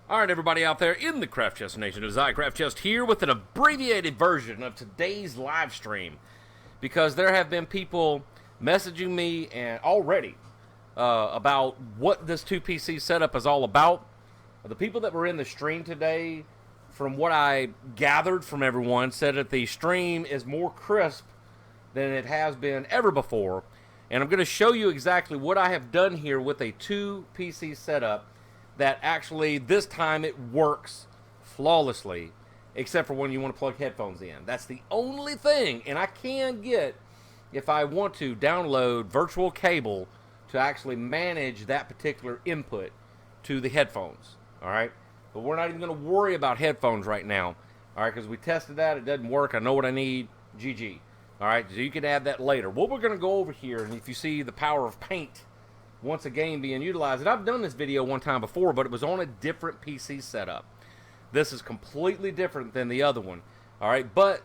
Alright, everybody out there in the Craft Chest Nation, it is I, Craft Chest, here with an abbreviated version of today's live stream. Because there have been people messaging me and already about what this 2PC setup is all about. The people that were in the stream today, from what I gathered from everyone, said that the stream is more crisp than it has been ever before. And I'm going to show you exactly what I have done here with a 2PC setup that actually this time it works flawlessly, except for when you want to plug headphones in. That's the only thing, and I can get, if I want to, download virtual cable to actually manage that particular input to the headphones, all right? But we're not even going to worry about headphones right now, all right, because we tested that. It doesn't work. I know what I need. GG. All right, so you can add that later. What we're going to go over here, and if you see the power of paint once a game being utilized, and I've done this video one time before, but it was on a different PC setup. This is completely different than the other one, all right, but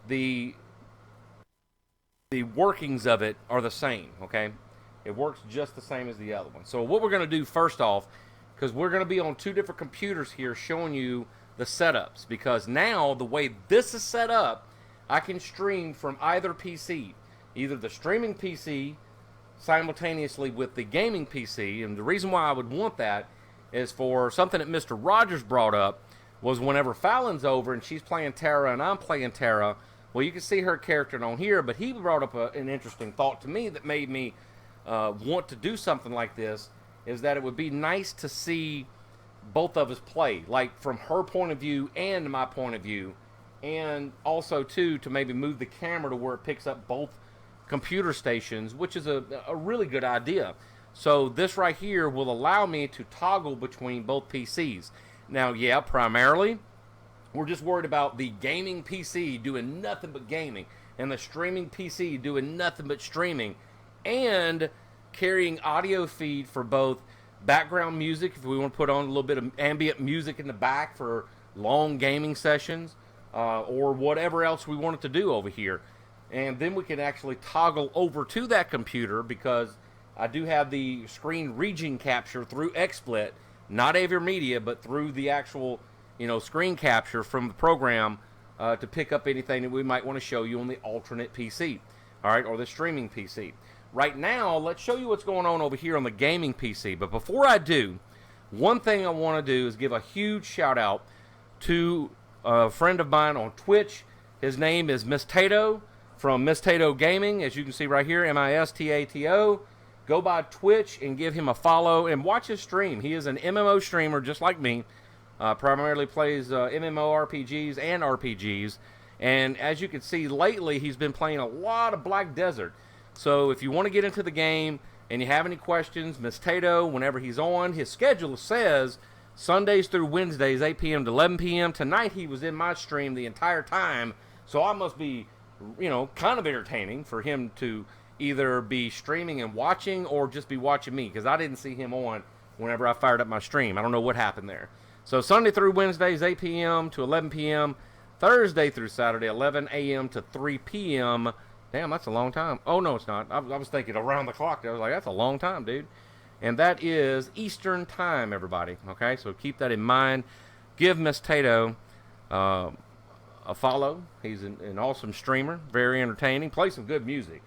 the workings of it are the same, okay? It works just the same as the other one. So what we're going to do first off, because we're going to be on two different computers here showing you the setups, because now the way this is set up, I can stream from either PC, either the streaming PC simultaneously with the gaming PC. And the reason why I would want that is for something that Mr. Rogers brought up, was whenever Fallon's over and she's playing Tara and I'm playing Tara, well, you can see her character on here, but he brought up an interesting thought to me that made me want to do something like this, is that it would be nice to see both of us play, like from her point of view and my point of view, and also too to maybe move the camera to where it picks up both computer stations, which is a really good idea. So this right here will allow me to toggle between both PCs. Now, yeah, primarily we're just worried about the gaming PC doing nothing but gaming and the streaming PC doing nothing but streaming, and carrying audio feed for both background music if we want to put on a little bit of ambient music in the back for long gaming sessions, or whatever else we wanted to do over here. And then we can actually toggle over to that computer, because I do have the screen region capture through XSplit, not AverMedia, but through the actual, screen capture from the program to pick up anything that we might want to show you on the alternate PC, all right, or the streaming PC. Right now, let's show you what's going on over here on the gaming PC. But before I do, one thing I want to do is give a huge shout out to a friend of mine on Twitch. His name is Miss Tato from Miss Tato Gaming, as you can see right here, Mistato. Go by Twitch and give him a follow and watch his stream. He is an MMO streamer just like me. Primarily plays MMORPGs and RPGs. And as you can see, lately he's been playing a lot of Black Desert. So if you want to get into the game and you have any questions, Miss Tato, whenever he's on, his schedule says Sundays through Wednesdays, 8 p.m. to 11 p.m. Tonight he was in my stream the entire time, so I must be, kind of entertaining for him to either be streaming and watching or just be watching me, because I didn't see him on whenever I fired up my stream. I don't know what happened there. So Sunday through Wednesdays, 8 p.m. to 11 p.m. Thursday through Saturday, 11 a.m. to 3 p.m. Damn, that's a long time. Oh, no, it's not. I was thinking around the clock. I was like, that's a long time, dude. And that is Eastern time, everybody. Okay, so keep that in mind. Give Miss Tato a follow. He's an awesome streamer, very entertaining. Play some good music.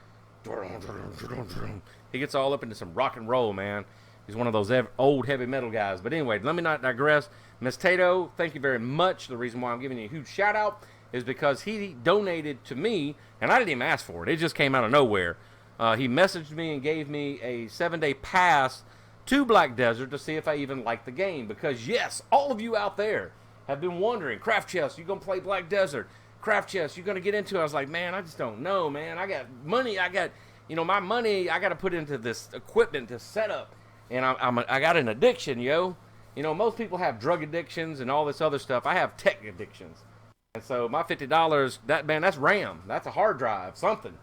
He gets all up into some rock and roll, man. He's one of those old heavy metal guys. But anyway, let me not digress. Miss Tato, thank you very much. The reason why I'm giving you a huge shout out is because he donated to me, and I didn't even ask for it. It just came out of nowhere. He messaged me and gave me a 7-day pass to Black Desert to see if I even liked the game. Because, yes, all of you out there have been wondering, Craft Chest, you going to play Black Desert? Craft Chest, you going to get into it? I was like, man, I just don't know, man. I got money. I got, my money I got to put into this equipment to set up. And I got an addiction, yo. Most people have drug addictions and all this other stuff. I have tech addictions. And so my $50, that's RAM. That's a hard drive, something.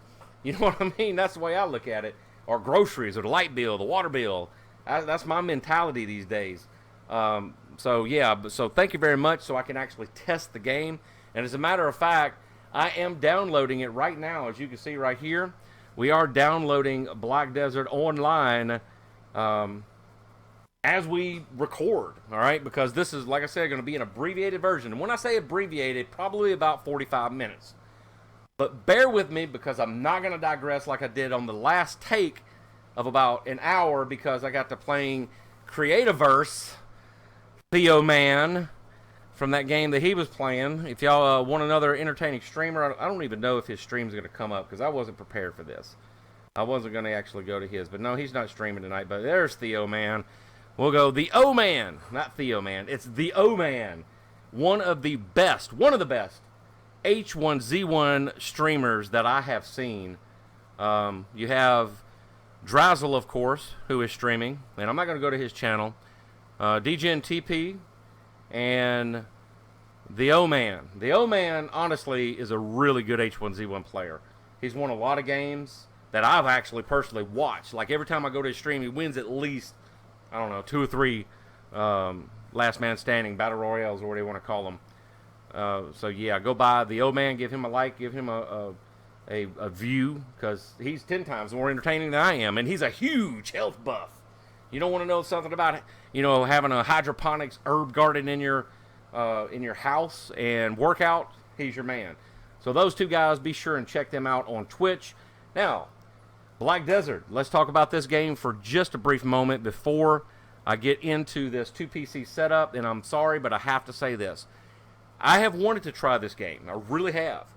You know what I mean? That's the way I look at it. Or groceries, or the light bill, the water bill. That's my mentality these days. So thank you very much, so I can actually test the game. And as a matter of fact, I am downloading it right now. As you can see right here, we are downloading Black Desert Online as we record, all right? Because this is, like I said, going to be an abbreviated version. And when I say abbreviated, probably about 45 minutes. But bear with me because I'm not going to digress like I did on the last take of about an hour because I got to playing Creativerse, Theo Man, from that game that he was playing. If y'all want another entertaining streamer, I don't even know if his stream's going to come up because I wasn't prepared for this. I wasn't going to actually go to his. But no, he's not streaming tonight. But there's Theo Man. We'll go the O-Man, not Theo Man. It's the O-Man. One of the best H1Z1 streamers that I have seen. You have Drazzle, of course, who is streaming. And I'm not going to go to his channel. DGNTP and the O-Man. The O-Man, honestly, is a really good H1Z1 player. He's won a lot of games that I've actually personally watched. Like every time I go to his stream, he wins at least, I don't know, 2 or 3 last man standing battle royales or whatever you want to call them. So yeah, go by the O-Man, give him a like, give him a view, because he's 10 times more entertaining than I am, and he's a huge health buff. You don't want to know something about, having a hydroponics herb garden in your house and workout? He's your man. So those two guys, be sure and check them out on Twitch. Now, Black Desert. Let's talk about this game for just a brief moment before I get into this 2PC setup. And I'm sorry, but I have to say this. I have wanted to try this game. I really have.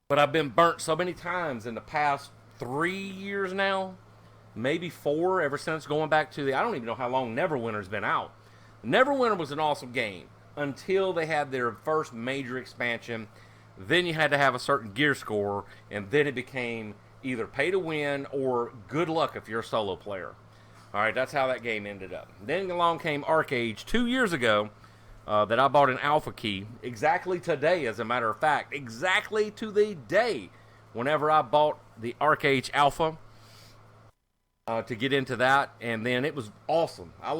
But I've been burnt so many times in the past 3 years now. Maybe 4, ever since going back to I don't even know how long Neverwinter's been out. Neverwinter was an awesome game until they had their first major expansion. Then you had to have a certain gear score, and then it became either pay to win or good luck if you're a solo player. All right, that's how that game ended up. Then along came Arcade 2 years ago that I bought an alpha key exactly today, as a matter of fact, exactly to the day whenever I bought the Arcade alpha. To get into that, and then it was awesome. I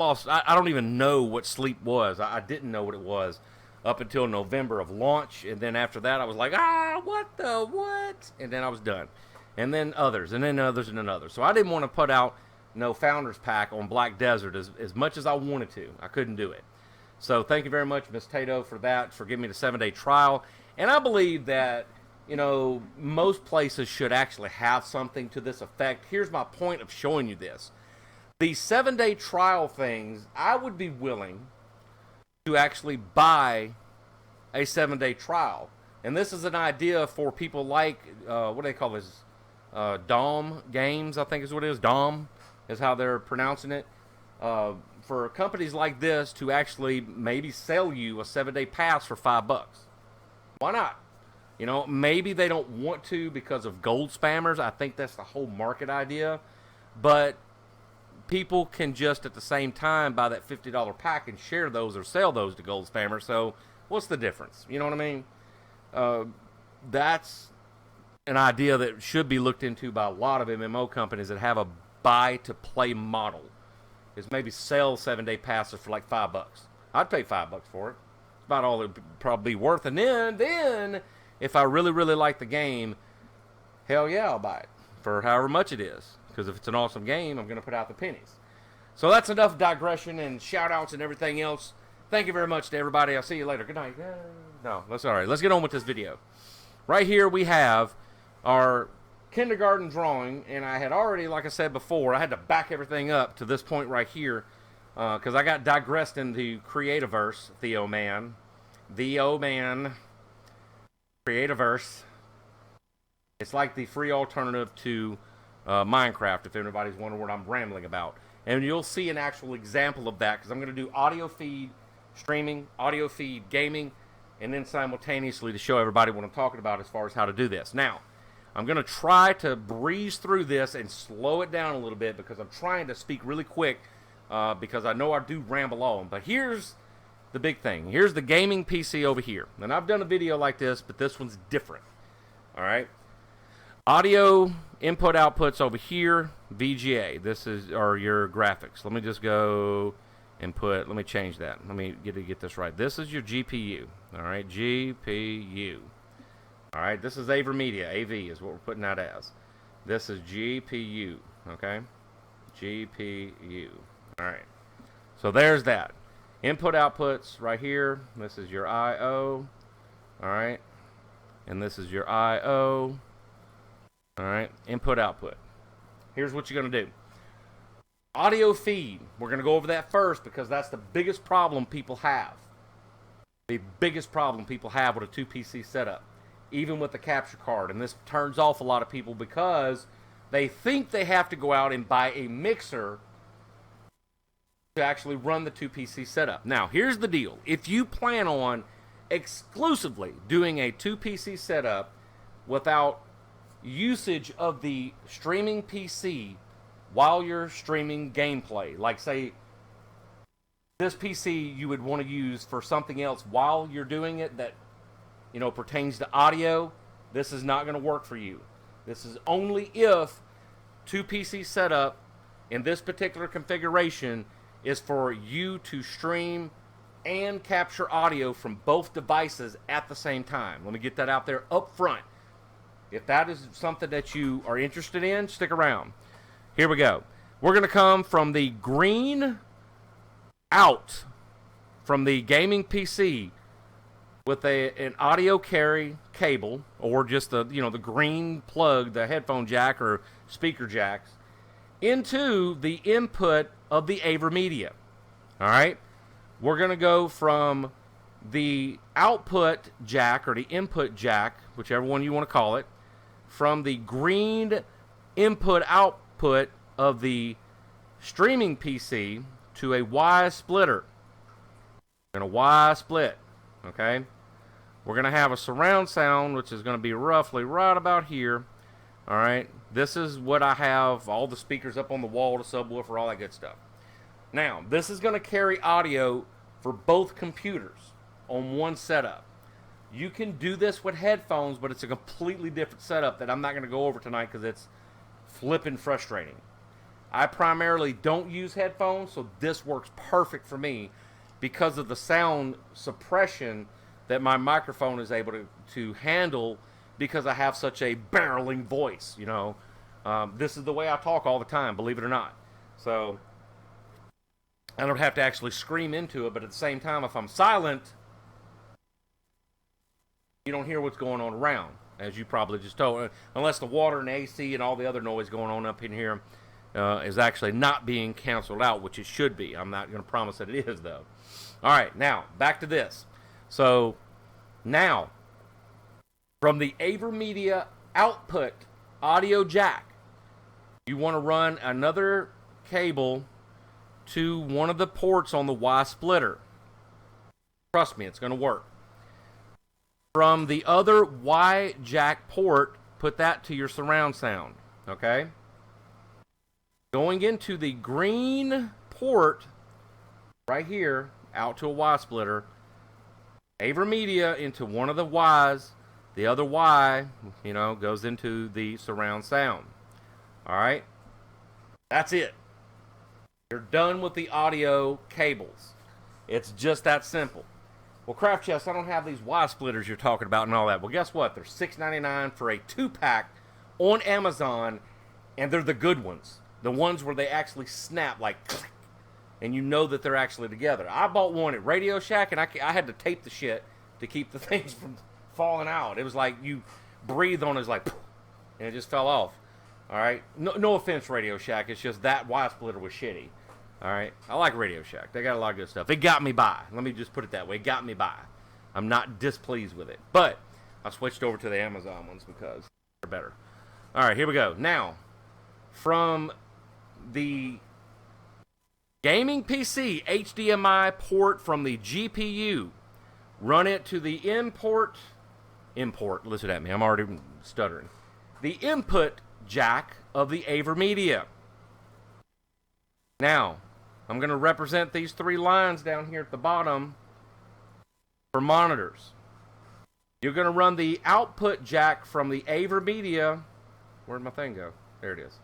don't even know what sleep was. I didn't know what it was up until November of launch, and then after that I was like, what? And then I was done. And then others, and then others, and then others. So I didn't want to put out no Founders Pack on Black Desert as much as I wanted to. I couldn't do it. So thank you very much, Miss Tato, for that, for giving me the 7-day trial. And I believe that most places should actually have something to this effect. Here's my point of showing you this. The 7-day trial things, I would be willing to actually buy a 7-day trial. And this is an idea for people like, what do they call this? Dom Games, I think is what it is. Dom is how they're pronouncing it. For companies like this to actually maybe sell you a 7-day pass for $5. Why not? Maybe they don't want to because of gold spammers. I think that's the whole market idea. But people can just at the same time buy that $50 pack and share those or sell those to gold spammers. So what's the difference? You know what I mean? That's an idea that should be looked into by a lot of MMO companies that have a buy-to-play model. Is maybe sell 7-day passes for like $5. I'd pay $5 for it. It's about all it would probably be worth. And then if I really, really like the game, hell yeah, I'll buy it for however much it is. Because if it's an awesome game, I'm going to put out the pennies. So that's enough digression and shout-outs and everything else. Thank you very much to everybody. I'll see you later. Good night. No, that's all right. Let's get on with this video. Right here we have our kindergarten drawing. And I had already, like I said before, I had to back everything up to this point right here. Because I got digressed into Creativerse, the O-Man. The O-Man. Creativerse. It's like the free alternative to Minecraft, if anybody's wondering what I'm rambling about. And you'll see an actual example of that, because I'm going to do audio feed streaming, audio feed gaming, and then simultaneously to show everybody what I'm talking about as far as how to do this. Now, I'm going to try to breeze through this and slow it down a little bit, because I'm trying to speak really quick, because I know I do ramble on. But here's the big thing. Here's the gaming PC over here. And I've done a video like this, but this one's different. All right. Audio input outputs over here. VGA. This are your graphics. Let me just go and let me change that. Let me get this right. This is your GPU. All right. GPU. All right. This is AverMedia. AV is what we're putting that as. This is GPU. Okay. GPU. All right. So there's that. Input outputs right here. This is your I/O. All right. And this is your I/O. All right. Input output. Here's what you're going to do. Audio feed. We're going to go over that first because that's the biggest problem people have. The biggest problem people have with a 2PC setup, even with the capture card. And this turns off a lot of people because they think they have to go out and buy a mixer to actually run the 2PC setup. Now, here's the deal. If you plan on exclusively doing a 2PC setup without usage of the streaming PC while you're streaming gameplay, like say this PC you would want to use for something else while you're doing it that, you know, pertains to audio, this is not going to work for you. This is only if 2PC setup in this particular configuration is for you to stream and capture audio from both devices at the same time. Let me get that out there up front. If that is something that you are interested in, stick around. Here we go. We're going to come from the green out from the gaming PC with an audio carry cable, or just the the green plug, the headphone jack or speaker jacks, into the input of the AverMedia. All right, we're going to go from the output jack or the input jack, whichever one you want to call it, from the green input output of the streaming PC to a Y splitter. And a Y split. Okay, we're going to have a surround sound, which is going to be roughly right about here. All right, this is what I have, all the speakers up on the wall, the subwoofer, all that good stuff. Now, this is going to carry audio for both computers on one setup. You can do this with headphones, but it's a completely different setup that I'm not going to go over tonight because it's flipping frustrating. I primarily don't use headphones, so this works perfect for me because of the sound suppression that my microphone is able to handle because I have such a barreling voice, you know. This is the way I talk all the time, believe it or not. So I don't have to actually scream into it, but at the same time, if I'm silent, you don't hear what's going on around, as you probably just told, unless the water and AC and all the other noise going on up in here is actually not being canceled out, which it should be. I'm not going to promise that it is, though. All right, now, back to this. So, now, from the AverMedia output audio jack, you want to run another cable to one of the ports on the Y splitter. Trust me, it's going to work. From the other Y jack port, put that to your surround sound, okay? Going into the green port right here, out to a Y splitter, AverMedia into one of the Ys, the other Y, goes into the surround sound. All right? That's it. You're done with the audio cables. It's just that simple. Well, craftchest, I don't have these Y splitters you're talking about and all that. Well, guess what? They're $6.99 for a 2-pack on Amazon, and they're the good ones. The ones where they actually snap like click, and you know that they're actually together. I bought one at Radio Shack, and I had to tape the shit to keep the things from falling out. It was like you breathe on it, like, and it just fell off. All right? No offense, Radio Shack. It's just that Y splitter was shitty. All right? I like Radio Shack. They got a lot of good stuff. It got me by. Let me just put it that way. It got me by. I'm not displeased with it. But I switched over to the Amazon ones because they're better. All right, here we go. Now, from the gaming PC HDMI port from the GPU, run it to the import, listen at me, I'm already stuttering. The input jack of the AverMedia. Now, I'm going to represent these 3 lines down here at the bottom for monitors. You're going to run the output jack from the AverMedia, where'd my thing go? There it is.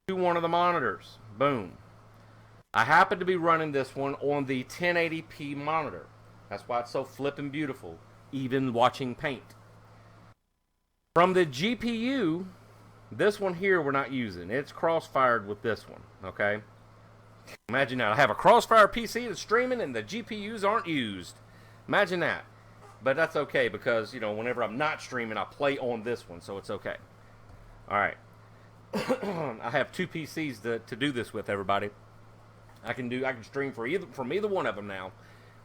To one of the monitors. Boom. I happen to be running this one on the 1080p monitor. That's why it's so flippin' beautiful, even watching paint. From the GPU, this one here we're not using. It's cross-fired with this one, okay? I'm Imagine that. I have a Crossfire PC that's streaming and the GPUs aren't used. Imagine that. But that's okay because, you know, whenever I'm not streaming, I play on this one, so it's okay. All right. I have 2 PCs to do this with, everybody. I can stream from either one of them now.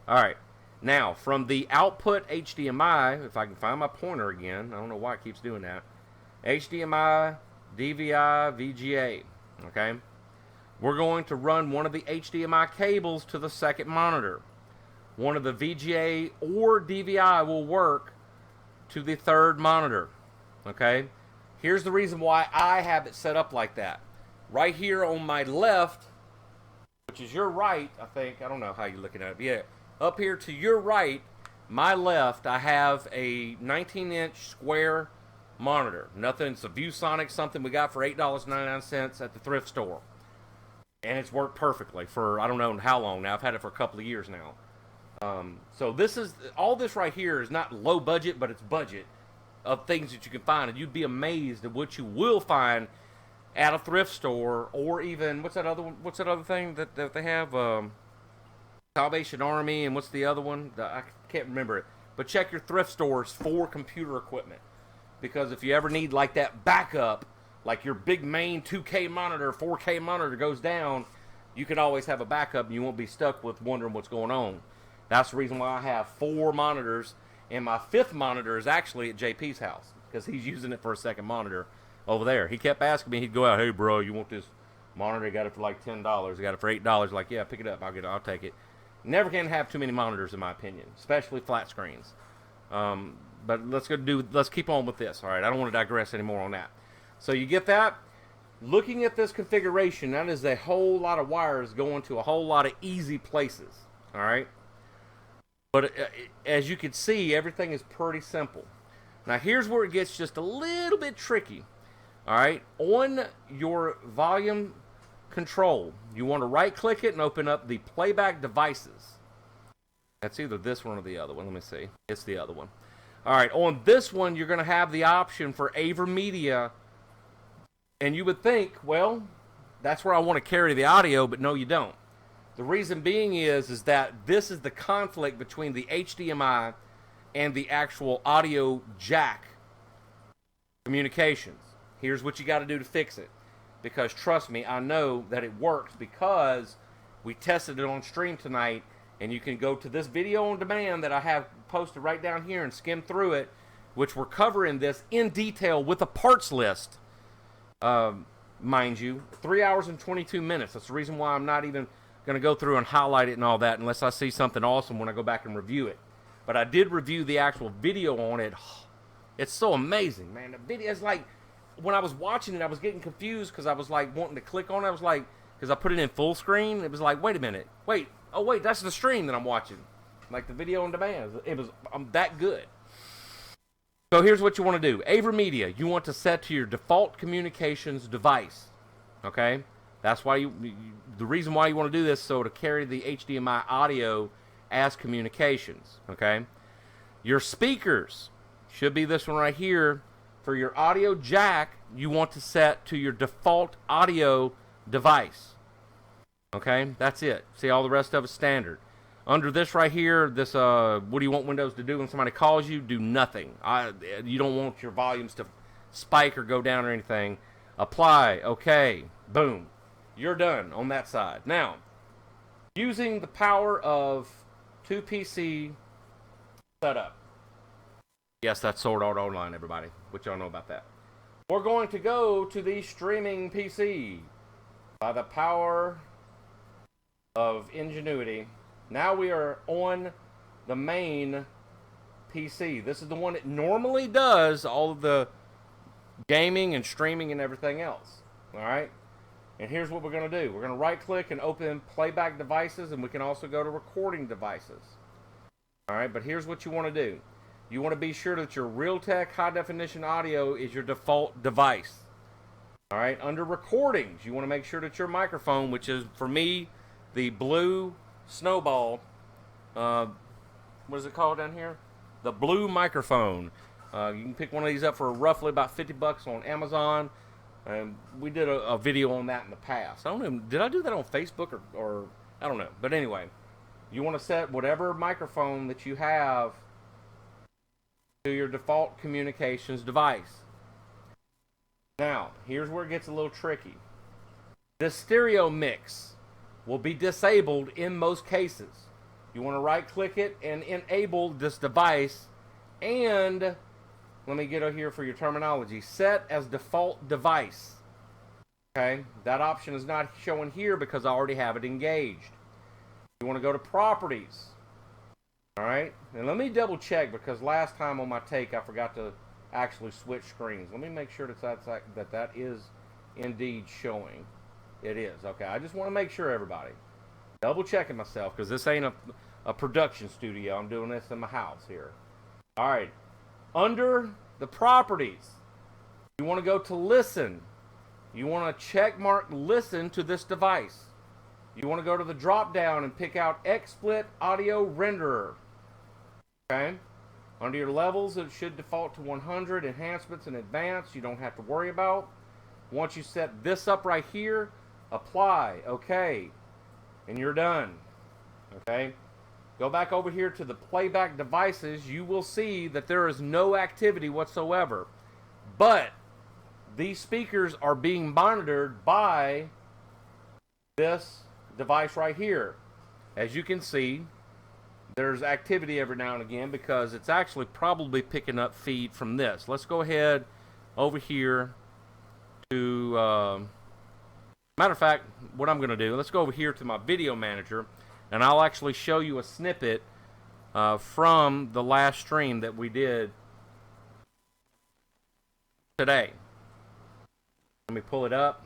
All right. Now, from the output HDMI, if I can find my pointer again, I don't know why it keeps doing that. HDMI, DVI, VGA. Okay. We're going to run one of the HDMI cables to the second monitor. One of the VGA or DVI will work to the third monitor. Okay? Here's the reason why I have it set up like that. Right here on my left, which is your right, I think. I don't know how you're looking at it. Yeah. Up here to your right, my left, I have a 19-inch square monitor. Nothing. It's a ViewSonic, something we got for $8.99 at the thrift store. And it's worked perfectly for I don't know how long now. I've had it for a couple of years now. So this is all this right here is not low budget, but it's budget of things that you can find, and you'd be amazed at what you will find at a thrift store or even what's that other one? What's that other thing that they have? Salvation Army, and what's the other one? I can't remember it. But check your thrift stores for computer equipment, because if you ever need like that backup. Like your big main 2K monitor, 4K monitor goes down, you can always have a backup and you won't be stuck with wondering what's going on. That's the reason why I have 4 monitors, and my 5th monitor is actually at JP's house because he's using it for a second monitor over there. He kept asking me, he'd go out, hey bro, you want this monitor? I got it for like $10. I got it for $8. Like, yeah, pick it up. I'll take it. Never can have too many monitors in my opinion, especially flat screens. But let's keep on with this. All right, I don't want to digress anymore on that. So you get that? Looking at this configuration, that is a whole lot of wires going to a whole lot of easy places. All right? But as you can see, everything is pretty simple. Now here's where it gets just a little bit tricky. All right? On your volume control, you want to right-click it and open up the playback devices. That's either this one or the other one. Let me see. It's the other one. All right. On this one, you're going to have the option for AverMedia. And you would think, well, that's where I want to carry the audio, but no, you don't. The reason being is that this is the conflict between the HDMI and the actual audio jack communications. Here's what you got to do to fix it. Because trust me, I know that it works because we tested it on stream tonight, and you can go to this video on demand that I have posted right down here and skim through it, which we're covering this in detail with a parts list. Mind you, 3 hours and 22 minutes. That's the reason why I'm not even going to go through and highlight it and all that unless I see something awesome when I go back and review it. But I did review the actual video on it. It's so amazing, man. The video is like, when I was watching it, I was getting confused because I was like wanting to click on it. I was like, because I put it in full screen. It was like, wait a minute. Wait, that's the stream that I'm watching. Like the video on demand. I'm that good. So here's what you want to do. AverMedia, you want to set to your default communications device. Okay? That's why the reason why you want to do this, so to carry the HDMI audio as communications. Okay? Your speakers should be this one right here. For your audio jack, you want to set to your default audio device. Okay? That's it. See, all the rest of it's standard. Under this right here, this what do you want Windows to do when somebody calls you? Do nothing. You don't want your volumes to spike or go down or anything. Apply. Okay. Boom. You're done on that side. Now, using the power of 2 PC setup. Yes, that's Sword Art Online, everybody. What y'all know about that. We're going to go to the streaming PC by the power of ingenuity. Now we are on the main PC. This is the one that normally does all of the gaming and streaming and everything else. All right? And here's what we're going to do. We're going to right-click and open playback devices, and we can also go to recording devices. All right? But here's what you want to do. You want to be sure that your Realtek high-definition audio is your default device. All right? Under recordings, you want to make sure that your microphone, which is, for me, the blue Snowball, what is it called down here? The blue microphone. You can pick one of these up for roughly about $50 on Amazon. And we did a video on that in the past. I don't know, did I do that on Facebook or I don't know. But anyway, you want to set whatever microphone that you have to your default communications device. Now, here's where it gets a little tricky. This stereo mix will be disabled in most cases. You want to right click it and enable this device, and let me get over here for your terminology. Set as default device. Okay, that option is not showing here because I already have it engaged. You want to go to properties. Alright, and let me double check because last time on my take I forgot to actually switch screens. Let me make sure that is indeed showing. It is. Okay, I just want to make sure, everybody. Double checking myself because this ain't a production studio. I'm doing this in my house here. Alright, under the properties, you want to go to listen. You want to check mark listen to this device. You want to go to the drop down and pick out XSplit audio renderer. Okay, under your levels it should default to 100. Enhancements and advanced you don't have to worry about. Once you set this up right here, apply. Okay, and you're done. Okay, go back over here to the playback devices. You will see that there is no activity whatsoever, but these speakers are being monitored by this device right here. As you can see, there's activity every now and again because it's actually probably picking up feed from this. Let's go ahead over here to matter of fact, what I'm going to do, let's go over here to my video manager and I'll actually show you a snippet from the last stream that we did today. Let me pull it up.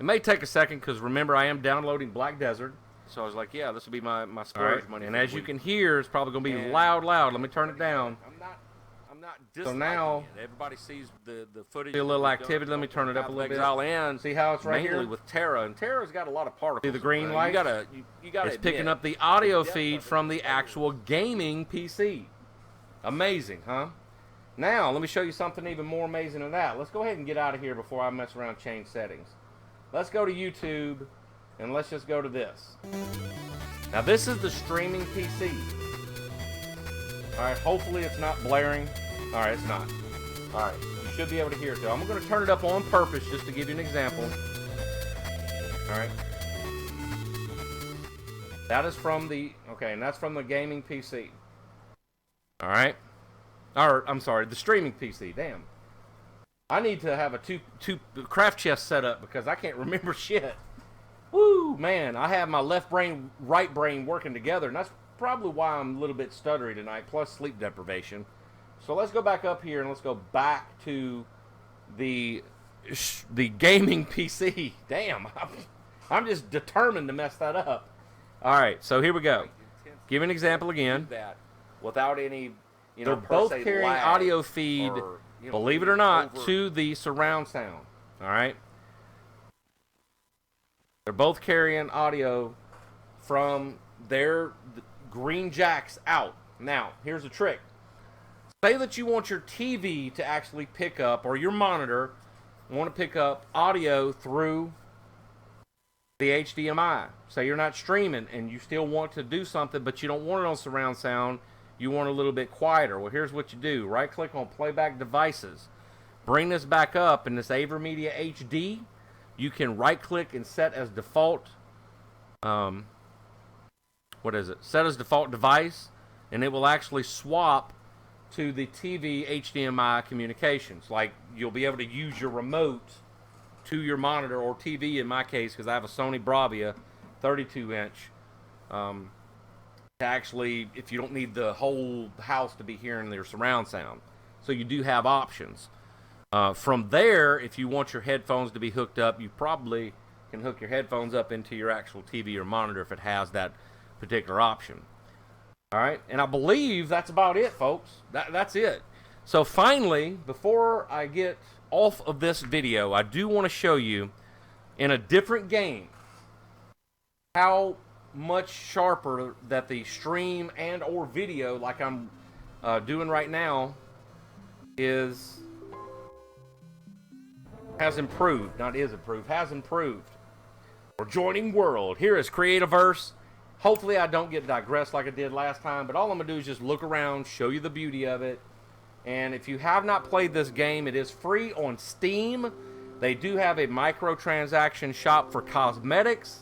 It may take a second because remember I am downloading Black Desert. So I was like, yeah, this will be my storage money. And as you can hear, it's probably going to be loud. Let me turn it down. I'm not so now, it. Everybody sees the footage. See a little activity. Let me turn it up a little bit. In. See how it's right here? Mainly with Terra. And Terra's got a lot of particles. See the green light? You gotta it's picking up the audio feed from the actual gaming PC. Amazing, huh? Now, let me show you something even more amazing than that. Let's go ahead and get out of here before I mess around and change settings. Let's go to YouTube. And let's just go to this. Now this is the streaming PC. Alright, hopefully it's not blaring. Alright, it's not. Alright, you should be able to hear it though. I'm going to turn it up on purpose just to give you an example. Alright. That is from the, okay, and that's from the gaming PC. Alright. Or, I'm sorry, the streaming PC. Damn. I need to have a two craft chest set up because I can't remember shit. Woo, man, I have my left brain, right brain working together, and that's probably why I'm a little bit stuttery tonight, plus sleep deprivation. So let's go back up here, and let's go back to the gaming PC. Damn, I'm just determined to mess that up. All right, so here we go. Give an example again. Without any, they're both carrying audio feed, or, believe it or not, to the surround sound. All right. They're both carrying audio from their green jacks out. Now, here's the trick. Say that you want your TV to actually pick up, or your monitor, want to pick up audio through the HDMI. Say you're not streaming and you still want to do something, but you don't want it on surround sound. You want a little bit quieter. Well, here's what you do. Right-click on Playback Devices. Bring this back up in this AverMedia HD. You can right-click and set as default, set as default device, and it will actually swap to the TV HDMI communications. Like, you'll be able to use your remote to your monitor, or TV in my case, because I have a Sony Bravia 32-inch, to actually, if you don't need the whole house to be hearing their surround sound. So you do have options. From there, if you want your headphones to be hooked up, you probably can hook your headphones up into your actual TV or monitor if it has that particular option. All right, and I believe that's about it, folks. That's it. So finally, before I get off of this video, I do want to show you in a different game how much sharper that the stream and or video, like I'm doing right now, is has improved. Not is improved, has improved. We're joining world. Here is Creativerse. Hopefully I don't get digressed like I did last time, but all I'm going to do is just look around, show you the beauty of it. And if you have not played this game, it is free on Steam. They do have a microtransaction shop for cosmetics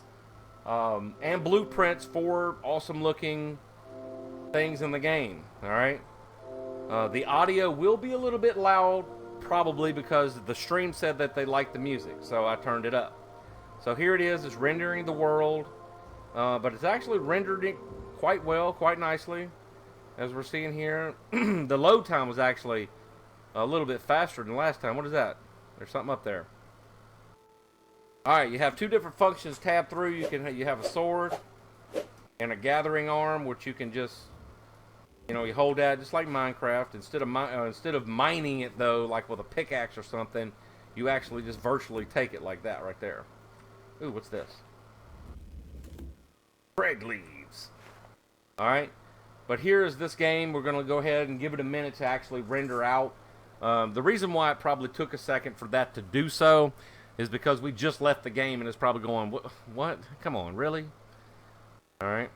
and blueprints for awesome looking things in the game. Alright? The audio will be a little bit loud, probably because the stream said that they liked the music, so I turned it up. So here it is, it's rendering the world, but it's actually rendered it quite well, quite nicely, as we're seeing here. The load time was actually a little bit faster than last time. What is that? There's something up there. Alright, you have two different functions tabbed through. You have a sword and a gathering arm, which you can just, you know, you hold that just like Minecraft. Instead of mining it though, like with a pickaxe or something, you actually just virtually take it like that right there. Ooh, what's this? Bread leaves. Alright, but here is this game. We're going to go ahead and give it a minute to actually render out. The reason why it probably took a second for that to do so is because we just left the game and it's probably going, what? Come on, really? Alright.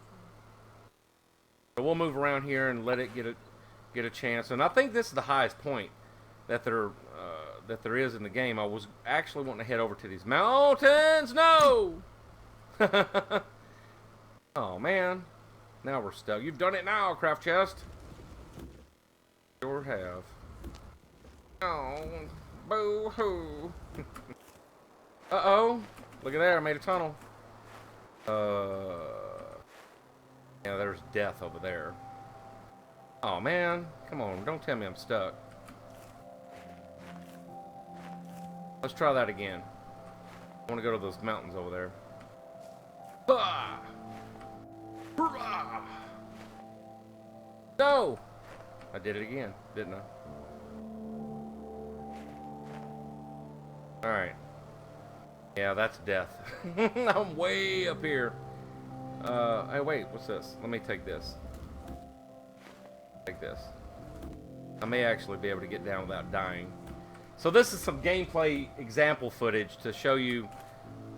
So we'll move around here and let it get a chance. And I think this is the highest point that there is in the game. I was actually wanting to head over to these mountains. No! Oh, man. Now we're stuck. You've done it now, Craft Chest. Sure have. Oh, boo-hoo. Uh-oh. Look at there. I made a tunnel. Yeah, there's death over there. Oh, man. Come on. Don't tell me I'm stuck. Let's try that again. I want to go to those mountains over there. Ah! No! I did it again, didn't I? Alright. Yeah, that's death. I'm way up here. Hey, wait, what's this? Let me take this. Take this. I may actually be able to get down without dying. So this is some gameplay example footage to show you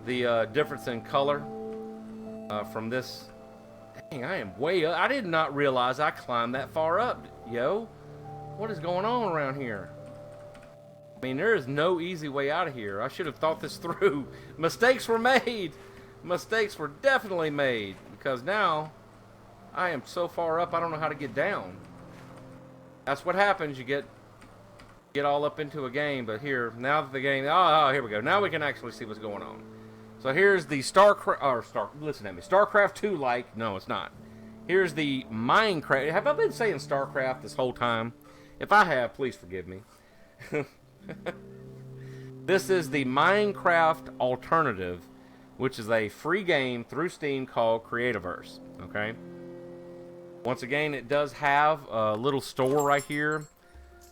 the difference in color from this. Dang, I am way up. I did not realize I climbed that far up, yo. What is going on around here? I mean, there is no easy way out of here. I should have thought this through. Mistakes were made. Mistakes were definitely made. Because now, I am so far up, I don't know how to get down. That's what happens. You get all up into a game. But here, now that the game... Oh, here we go. Now we can actually see what's going on. So here's the listen at me. StarCraft 2 like... No, it's not. Here's the Minecraft... Have I been saying StarCraft this whole time? If I have, please forgive me. This is the Minecraft alternative, which is a free game through Steam called Creativerse. Okay? Once again, it does have a little store right here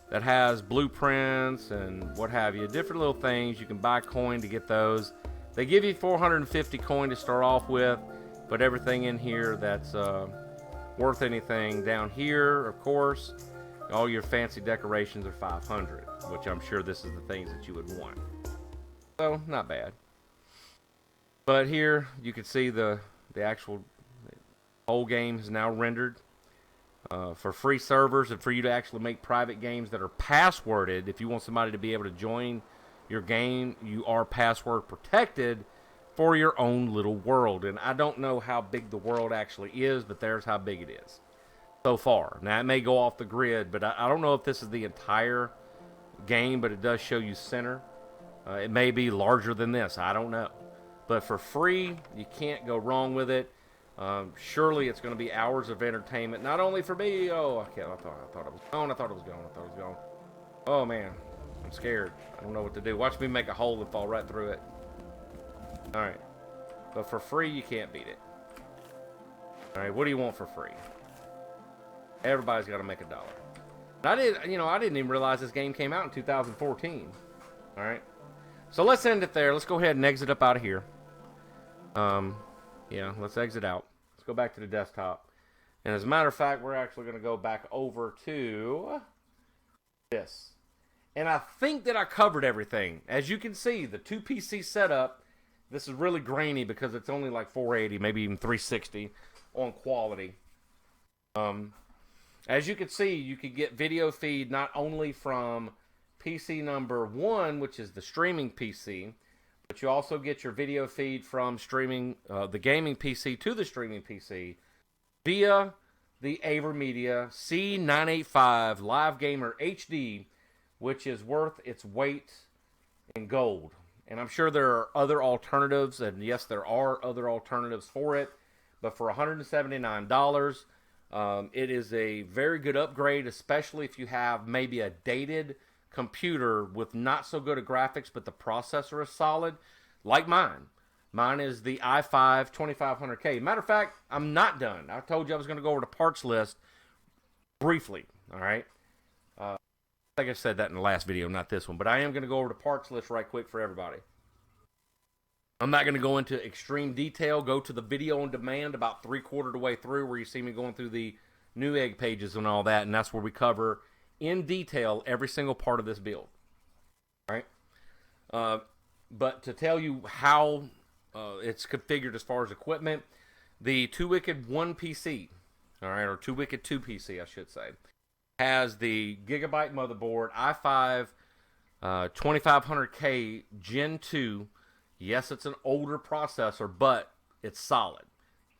that has blueprints and what have you. Different little things. You can buy coin to get those. They give you 450 coin to start off with, but everything in here that's worth anything down here, of course, all your fancy decorations are 500, which I'm sure this is the things that you would want. So, not bad. But here, you can see the actual whole game is now rendered for free servers and for you to actually make private games that are passworded. If you want somebody to be able to join your game, you are password protected for your own little world. And I don't know how big the world actually is, but there's how big it is so far. Now, it may go off the grid, but I don't know if this is the entire game, but it does show you center. It may be larger than this. I don't know. But for free, you can't go wrong with it. Surely it's going to be hours of entertainment, not only for me. Oh, I can't. I thought it was gone. I thought it was gone. Oh, man. I'm scared. I don't know what to do. Watch me make a hole and fall right through it. Alright. But for free, you can't beat it. Alright, what do you want for free? Everybody's got to make $1. I didn't even realize this game came out in 2014. Alright. So let's end it there. Let's go ahead and exit up out of here. Yeah, let's exit out. Let's go back to the desktop. And as a matter of fact, we're actually going to go back over to this. And I think that I covered everything. As you can see, the 2 PC setup, this is really grainy because it's only like 480, maybe even 360 on quality. As you can see, you can get video feed not only from PC number 1, which is the streaming PC, but you also get your video feed from streaming the gaming PC to the streaming PC via the AverMedia C985 Live Gamer HD, which is worth its weight in gold. And I'm sure there are other alternatives, and yes, there are other alternatives for it, but for $179, it is a very good upgrade, especially if you have maybe a dated computer with not so good a graphics, but the processor is solid, like mine. Mine is the i5 2500K. Matter of fact, I'm not done. I told you I was going to go over the parts list briefly, all right? I think I said that in the last video, not this one, but I am going to go over the parts list right quick for everybody. I'm not going to go into extreme detail. Go to the video on demand about 3/4 of the way through where you see me going through the Newegg pages and all that, and that's where we cover in detail every single part of this build. All right? But to tell you how it's configured as far as equipment, the 2Wicked 1 PC, all right, or 2Wicked 2 PC, I should say, has the Gigabyte motherboard, i5 2500K Gen 2. Yes, it's an older processor, but it's solid.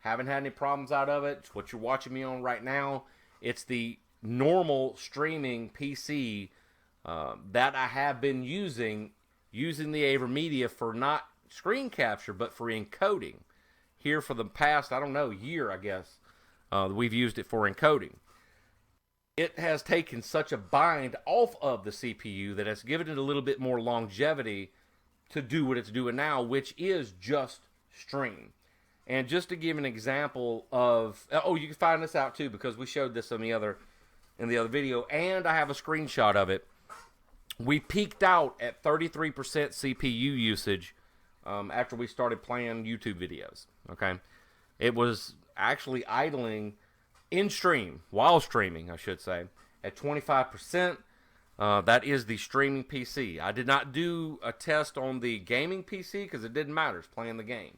Haven't had any problems out of it. It's what you're watching me on right now. It's the normal streaming PC that I have been using the AverMedia for not screen capture, but for encoding. Here for the past, I don't know, year, I guess, we've used it for encoding. It has taken such a bind off of the CPU that it's given it a little bit more longevity to do what it's doing now, which is just stream. And just to give an example of, oh, you can find this out too because we showed this in the other video, and I have a screenshot of it. We peaked out at 33% CPU usage after we started playing YouTube videos. Okay, it was actually idling in stream while streaming, I should say, at 25%. That is the streaming PC. I did not do a test on the gaming PC because it didn't matter. It's playing the game.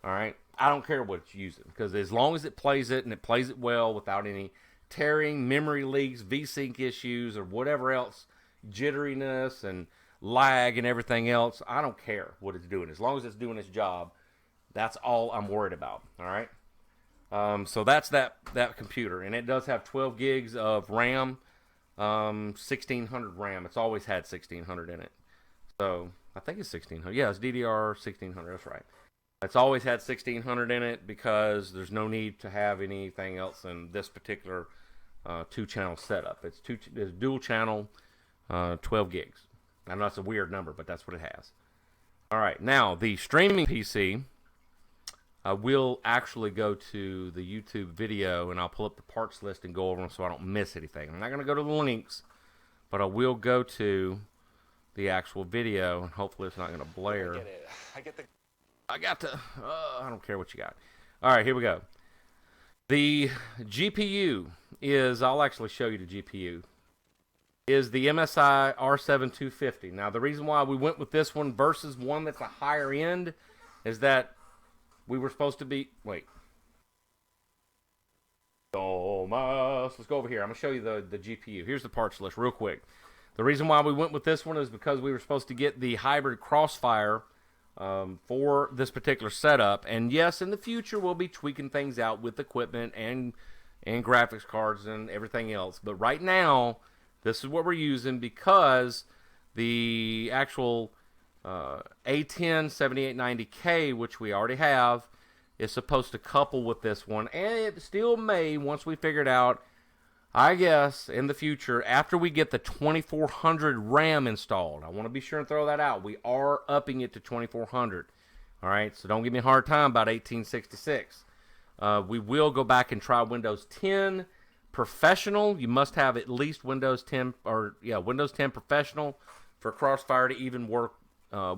All right. I don't care what it's using because as long as it plays it and it plays it well without any tearing, memory leaks, VSync issues, or whatever else, jitteriness and lag and everything else, I don't care what it's doing. As long as it's doing its job, that's all I'm worried about. All right. So that's that computer, and it does have 12 gigs of RAM. 1600 RAM. It's always had 1600 in it. So I think it's 1600. Yeah, it's DDR 1600. That's right. It's always had 1600 in it because there's no need to have anything else in this particular 2-channel setup. It's dual channel, 12 gigs. I know that's a weird number, but that's what it has. All right. Now the streaming PC. I will actually go to the YouTube video and I'll pull up the parts list and go over them so I don't miss anything. I'm not going to go to the links, but I will go to the actual video and hopefully it's not going to blare. I don't care what you got. All right, here we go. The GPU is, I'll actually show you the GPU, is the MSI R7 250. Now, the reason why we went with this one versus one that's a higher end is that we were supposed to be... Wait. Thomas. Let's go over here. I'm going to show you the GPU. Here's the parts list real quick. The reason why we went with this one is because we were supposed to get the hybrid Crossfire for this particular setup. And yes, in the future, we'll be tweaking things out with equipment and graphics cards and everything else. But right now, this is what we're using because the actual... A10 7890K, which we already have, is supposed to couple with this one, and it still may once we figure it out. I guess in the future, after we get the 2400 RAM installed, I want to be sure and throw that out. We are upping it to 2400. All right, so don't give me a hard time about 1866. We will go back and try Windows 10 Professional. You must have at least Windows 10 Windows 10 Professional for Crossfire to even work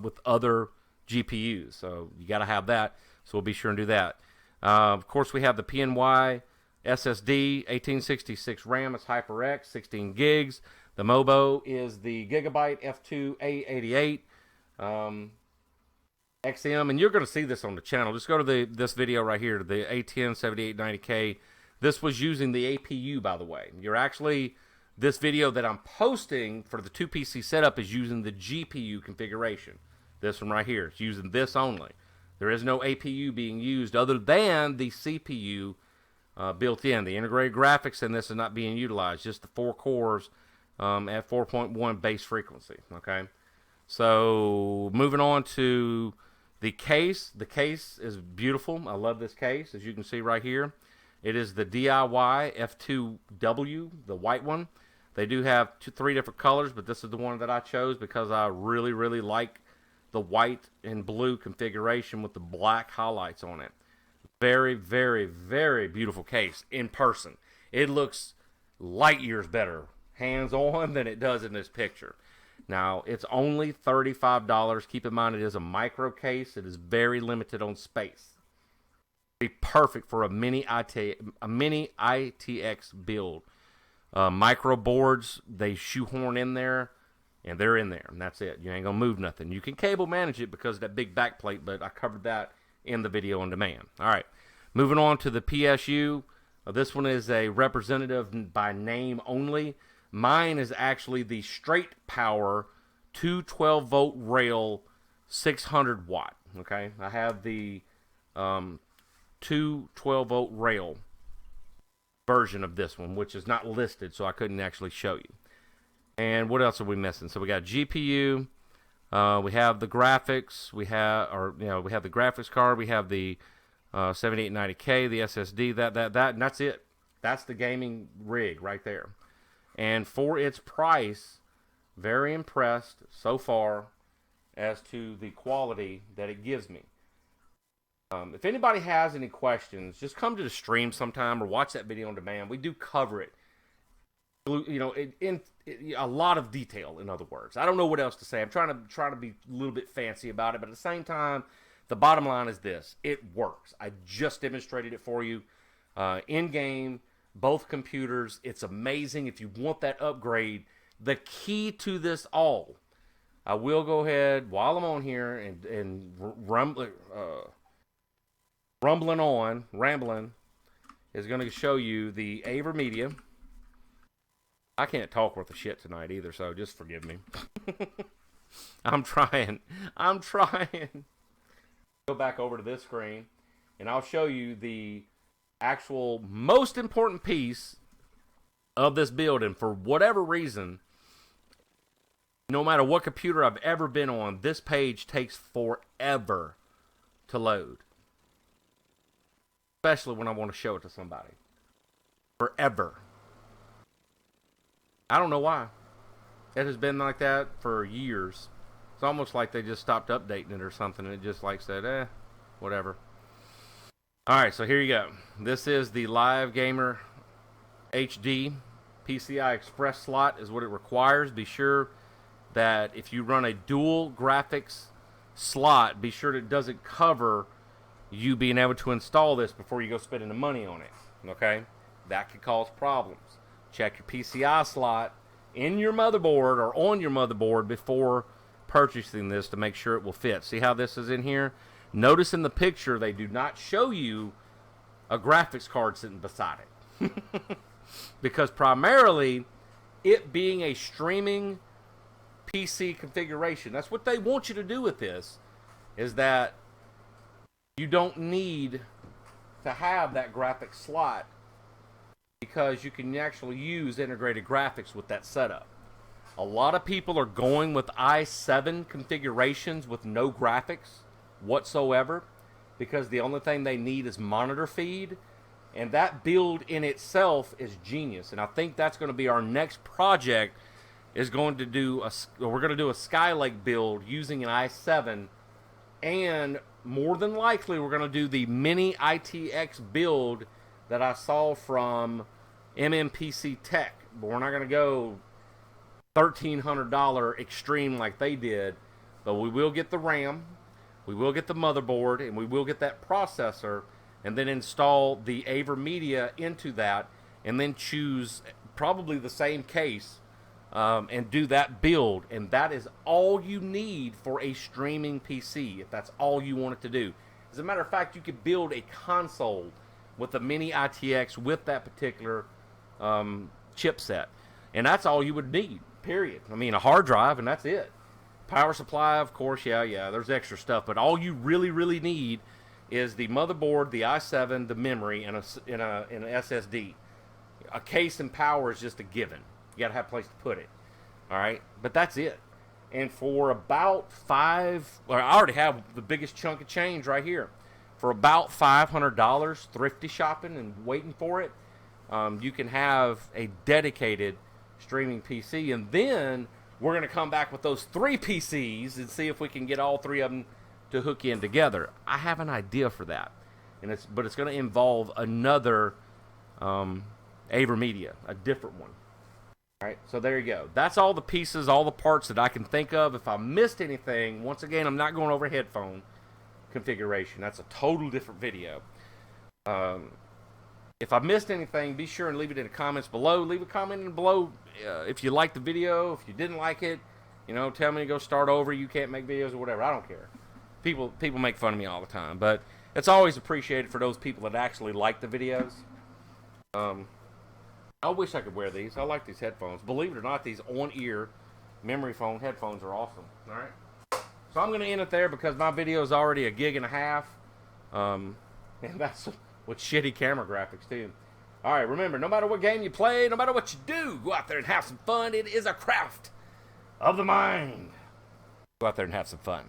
with other GPUs. So you got to have that. So we'll be sure and do that. Of course, we have the PNY SSD, 1866 RAM. It's HyperX, 16 gigs. The Mobo is the Gigabyte F2 A88 XM, and you're going to see this on the channel. Just go to this video right here, the A10 7890K. This was using the APU, by the way. This video that I'm posting for the 2PC setup is using the GPU configuration. This one right here, it's using this only. There is no APU being used other than the CPU built in. The integrated graphics in this is not being utilized, just the 4 cores at 4.1 base frequency. Okay, so moving on to the case. The case is beautiful. I love this case, as you can see right here. It is the DIY F2W, the white one. They do have 3 different colors, but this is the one that I chose because I really, really like the white and blue configuration with the black highlights on it. Very, very, very beautiful case in person. It looks light years better hands-on than it does in this picture. Now, it's only $35. Keep in mind, it is a micro case. It is very limited on space. Be perfect for a mini ITX build. Micro boards, they shoehorn in there, and they're in there, and that's it. You ain't gonna move nothing. You can cable manage it because of that big back plate, but I covered that in the video on demand. All right, moving on to the PSU. This one is a representative by name only. Mine is actually the straight power 212 volt rail 600 watt. Okay, I have the 212 volt rail version of this one, which is not listed, so I couldn't actually show you. And what else are we missing? So we got GPU, we have the graphics, we have the graphics card, we have the 7890K, the SSD, that, and that's it. That's the gaming rig right there. And for its price, very impressed so far as to the quality that it gives me. If anybody has any questions, just come to the stream sometime or watch that video on demand. We do cover it, in a lot of detail. In other words, I don't know what else to say. I'm trying to be a little bit fancy about it, but at the same time, the bottom line is this: it works. I just demonstrated it for you in game, both computers. It's amazing. If you want that upgrade, the key to this all, I will go ahead while I'm on here and rambling is going to show you the AverMedia. I can't talk worth a shit tonight either, so just forgive me. I'm trying. Go back over to this screen, and I'll show you the actual most important piece of this build. And for whatever reason, no matter what computer I've ever been on, this page takes forever to load. Especially when I want to show it to somebody. Forever. I don't know why. It has been like that for years. It's almost like they just stopped updating it or something, and it just like said, whatever. Alright, so here you go. This is the Live Gamer HD PCI Express slot is what it requires. Be sure that if you run a dual graphics slot, be sure that it doesn't cover you being able to install this before you go spending the money on it. Okay? That could cause problems. Check your PCI slot in your motherboard or on your motherboard before purchasing this to make sure it will fit. See how this is in here? Notice in the picture they do not show you a graphics card sitting beside it. Because primarily it being a streaming PC configuration, that's what they want you to do with this, is that you don't need to have that graphics slot because you can actually use integrated graphics with that setup. A lot of people are going with i7 configurations with no graphics whatsoever because the only thing they need is monitor feed, and that build in itself is genius. And I think that's going to be our next project, is going to do we're going to do a Skylake build using an i7, and more than likely we're going to do the mini ITX build that I saw from MMPC Tech, but we're not going to go $1,300 extreme like they did. But we will get the RAM, we will get the motherboard, and we will get that processor, and then install the AverMedia into that, and then choose probably the same case and do that build, and that is all you need for a streaming PC, if that's all you want it to do. As a matter of fact, you could build a console with the mini ITX with that particular chipset, and that's all you would need, period. I mean, a hard drive, and that's it. Power supply, of course, yeah, there's extra stuff, but all you really need is the motherboard, the i7, the memory, and an SSD. A case and power is just a given. You got to have a place to put it. All right? But that's it. And for about I already have the biggest chunk of change right here. For about $500, thrifty shopping and waiting for it, you can have a dedicated streaming PC. And then we're going to come back with those 3 PCs and see if we can get all 3 of them to hook in together. I have an idea for that. But it's going to involve another AverMedia, a different one. All right, so there you go. That's all the pieces, all the parts that I can think of. If I missed anything, once again, I'm not going over headphone configuration. That's a total different video. If I missed anything, be sure and leave it in the comments below. Leave a comment below if you liked the video, if you didn't like it. You know, tell me to go start over. You can't make videos or whatever. I don't care. People make fun of me all the time, but it's always appreciated for those people that actually like the videos. I wish I could wear these. I like these headphones. Believe it or not, these on-ear memory foam headphones are awesome. All right. So I'm going to end it there because my video is already 1.5 gigs. And that's with shitty camera graphics, too. All right, remember, no matter what game you play, no matter what you do, go out there and have some fun. It is a craft of the mind. Go out there and have some fun.